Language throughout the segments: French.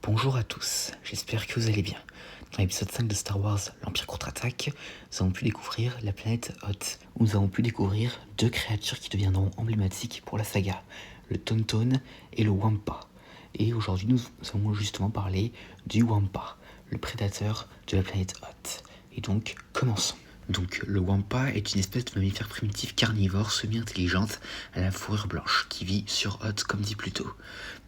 Bonjour à tous, j'espère que vous allez bien. Dans l'épisode 5 de Star Wars, l'Empire contre-attaque, nous avons pu découvrir la planète Hoth, où nous avons pu découvrir deux créatures qui deviendront emblématiques pour la saga, le Tauntaun et le Wampa. Et aujourd'hui, nous allons justement parler du Wampa, le prédateur de la planète Hoth. Et donc, commençons. Donc, le Wampa est une espèce de mammifère primitif carnivore semi-intelligente à la fourrure blanche qui vit sur Hoth comme dit plus tôt.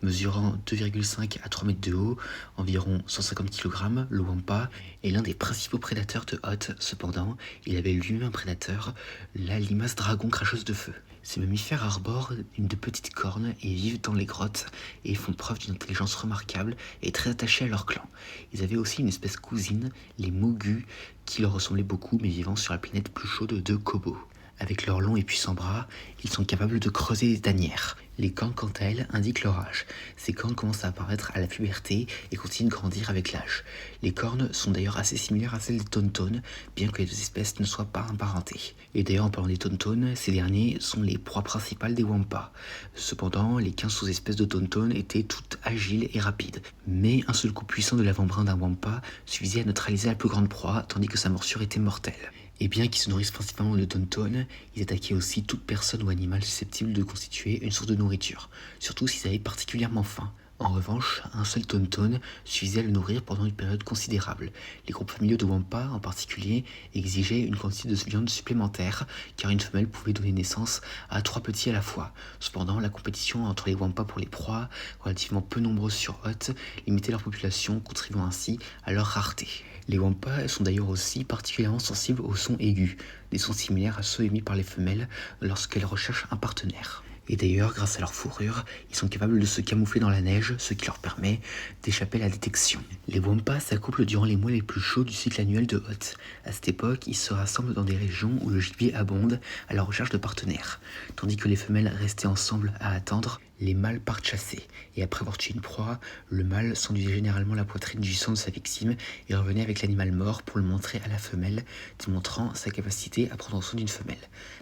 Mesurant 2,5 à 3 mètres de haut, environ 150 kg, le Wampa est l'un des principaux prédateurs de Hoth. Cependant, il avait lui-même un prédateur, la limace dragon cracheuse de feu. Ces mammifères arborent de petites cornes et vivent dans les grottes et font preuve d'une intelligence remarquable et très attachés à leur clan. Ils avaient aussi une espèce cousine, les Mogus, qui leur ressemblaient beaucoup mais vivant sur la planète plus chaude de Kobo. Avec leurs longs et puissants bras, ils sont capables de creuser des tanières. Les cornes, quant à elles, indiquent leur âge. Ces cornes commencent à apparaître à la puberté et continuent de grandir avec l'âge. Les cornes sont d'ailleurs assez similaires à celles des Tauntaun, bien que les deux espèces ne soient pas apparentées. Et d'ailleurs, en parlant des Tauntaun, ces derniers sont les proies principales des Wampa. Cependant, les 15 sous-espèces de Tauntaun étaient toutes agiles et rapides. Mais un seul coup puissant de l'avant-bras d'un Wampa suffisait à neutraliser la plus grande proie, tandis que sa morsure était mortelle. Et bien qu'ils se nourrissent principalement de Tauntaun, ils attaquaient aussi toute personne ou animal susceptible de constituer une source de nourriture, surtout s'ils avaient particulièrement faim. En revanche, un seul Tauntaun suffisait à le nourrir pendant une période considérable. Les groupes familiaux de Wampa, en particulier, exigeaient une quantité de viande supplémentaire, car une femelle pouvait donner naissance à 3 petits à la fois. Cependant, la compétition entre les Wampa pour les proies, relativement peu nombreuses sur Hoth, limitait leur population, contribuant ainsi à leur rareté. Les Wampa sont d'ailleurs aussi particulièrement sensibles aux sons aigus, des sons similaires à ceux émis par les femelles lorsqu'elles recherchent un partenaire. Et d'ailleurs, grâce à leur fourrure, ils sont capables de se camoufler dans la neige, ce qui leur permet d'échapper à la détection. Les Wampa s'accouplent durant les mois les plus chauds du cycle annuel de Hoth. À cette époque, ils se rassemblent dans des régions où le gibier abonde à la recherche de partenaires. Tandis que les femelles restaient ensemble à attendre, les mâles partent chasser. Et après avoir tué une proie, le mâle s'enduisait généralement la poitrine du sang de sa victime et revenait avec l'animal mort pour le montrer à la femelle, démontrant sa capacité à prendre soin d'une femelle.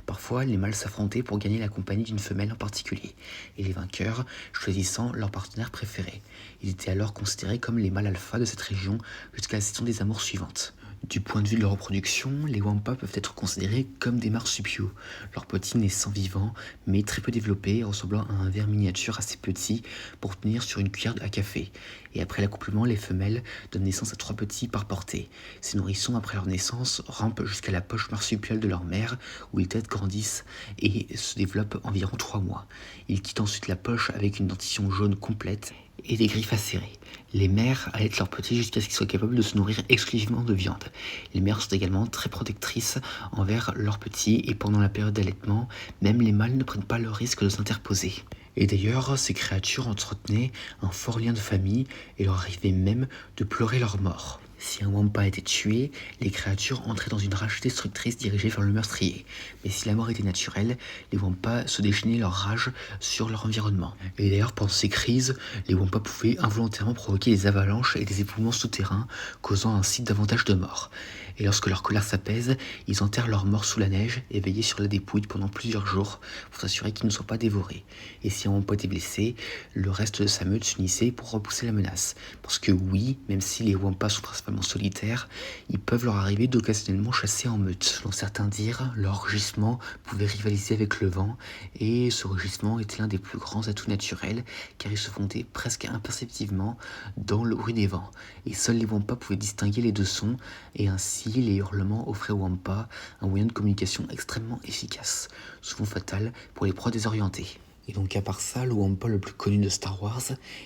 Parfois, les mâles s'affrontaient pour gagner la compagnie d'une femelle en particulier, et les vainqueurs choisissant leur partenaire préféré. Ils étaient alors considérés comme les mâles alpha de cette région jusqu'à la saison des amours suivantes. Du point de vue de leur reproduction, les Wampa peuvent être considérés comme des marsupiaux, leurs petits naissant vivants, mais très peu développés, ressemblant à un ver miniature assez petit pour tenir sur une cuillère à café. Et après l'accouplement, les femelles donnent naissance à 3 petits par portée. Ces nourrissons, après leur naissance, rampent jusqu'à la poche marsupiale de leur mère, où les têtes grandissent et se développent environ 3 mois. Ils quittent ensuite la poche avec une dentition jaune complète et des griffes acérées. Les mères allaitent leurs petits jusqu'à ce qu'ils soient capables de se nourrir exclusivement de viande. Les mères sont également très protectrices envers leurs petits et pendant la période d'allaitement, même les mâles ne prennent pas le risque de s'interposer. Et d'ailleurs, ces créatures entretenaient un fort lien de famille et leur arrivait même de pleurer leur mort. Si un Wampa était tué, les créatures entraient dans une rage destructrice dirigée vers le meurtrier. Mais si la mort était naturelle, les Wampa se déchaînaient leur rage sur leur environnement. Et d'ailleurs, pendant ces crises, les Wampa pouvaient involontairement provoquer des avalanches et des éboulements souterrains, causant ainsi davantage de morts. Et lorsque leur colère s'apaise, ils enterrent leurs morts sous la neige et veillaient sur la dépouille pendant plusieurs jours pour s'assurer qu'ils ne soient pas dévorés. Et si un Wampa était blessé, le reste de sa meute s'unissait pour repousser la menace. Parce que oui, même si les Wampa sont principalement solitaires, ils peuvent leur arriver d'occasionnellement chasser en meute. Selon certains dires, leur rugissement pouvait rivaliser avec le vent, et ce rugissement était l'un des plus grands atouts naturels, car il se fondait presque imperceptiblement dans le bruit des vents. Et seuls les Wampa pouvaient distinguer les deux sons, et ainsi les hurlements offraient aux Wampa un moyen de communication extrêmement efficace, souvent fatal pour les proies désorientées. Et donc à part ça, le Wampa le plus connu de Star Wars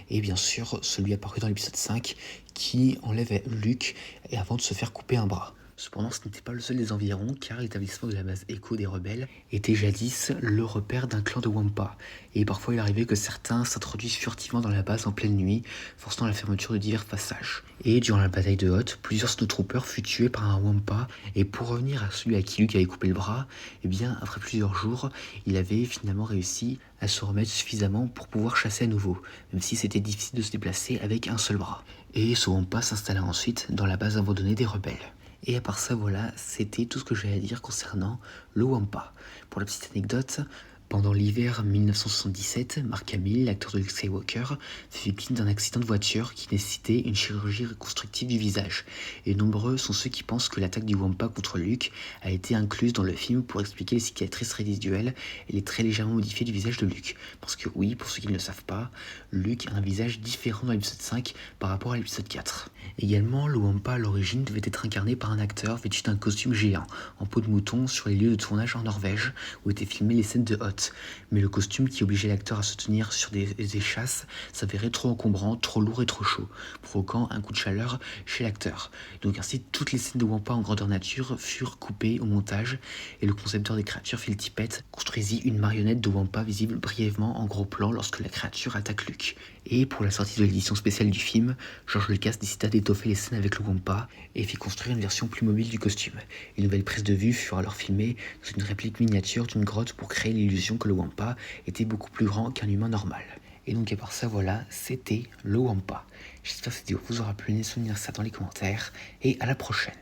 est bien sûr celui apparu dans l'épisode 5 qui enlève Luke avant de se faire couper un bras. Cependant, ce n'était pas le seul des environs, car l'établissement de la base Echo des rebelles était jadis le repère d'un clan de Wampa. Et parfois il arrivait que certains s'introduisent furtivement dans la base en pleine nuit, forçant la fermeture de divers passages. Et durant la bataille de Hoth, plusieurs snowtroopers furent tués par un Wampa, et pour revenir à celui à qui Luke avait coupé le bras, eh bien après plusieurs jours, il avait finalement réussi à se remettre suffisamment pour pouvoir chasser à nouveau, même si c'était difficile de se déplacer avec un seul bras. Et ce Wampa s'installa ensuite dans la base abandonnée des rebelles. Et à part ça, voilà, c'était tout ce que j'avais à dire concernant le Wampa. Pour la petite anecdote, Pendant l'hiver 1977, Mark Hamill, l'acteur de Luke Skywalker, fut victime d'un accident de voiture qui nécessitait une chirurgie reconstructive du visage. Et nombreux sont ceux qui pensent que l'attaque du Wampa contre Luke a été incluse dans le film pour expliquer les cicatrices résiduelles et les traits légèrement modifiés du visage de Luke. Parce que oui, pour ceux qui ne le savent pas, Luke a un visage différent dans l'épisode 5 par rapport à l'épisode 4. Également, le Wampa à l'origine devait être incarné par un acteur vêtu d'un costume géant, en peau de mouton, sur les lieux de tournage en Norvège, où étaient filmées les scènes de Hot. Mais le costume qui obligeait l'acteur à se tenir sur des échasses s'avérait trop encombrant, trop lourd et trop chaud, provoquant un coup de chaleur chez l'acteur. Donc ainsi, toutes les scènes de Wampa en grandeur nature furent coupées au montage, et le concepteur des créatures, Phil Tippett, construisit une marionnette de Wampa visible brièvement en gros plan lorsque la créature attaque Luke. Et pour la sortie de l'édition spéciale du film, George Lucas décida d'étoffer les scènes avec le Wampa et fit construire une version plus mobile du costume. Les nouvelles prises de vue furent alors filmées dans une réplique miniature d'une grotte pour créer l'illusion que le Wampa était beaucoup plus grand qu'un humain normal. Et donc à part ça, voilà, c'était le Wampa. J'espère que cette vidéo vous aura plu, laissez-moi ça dans les commentaires et à la prochaine.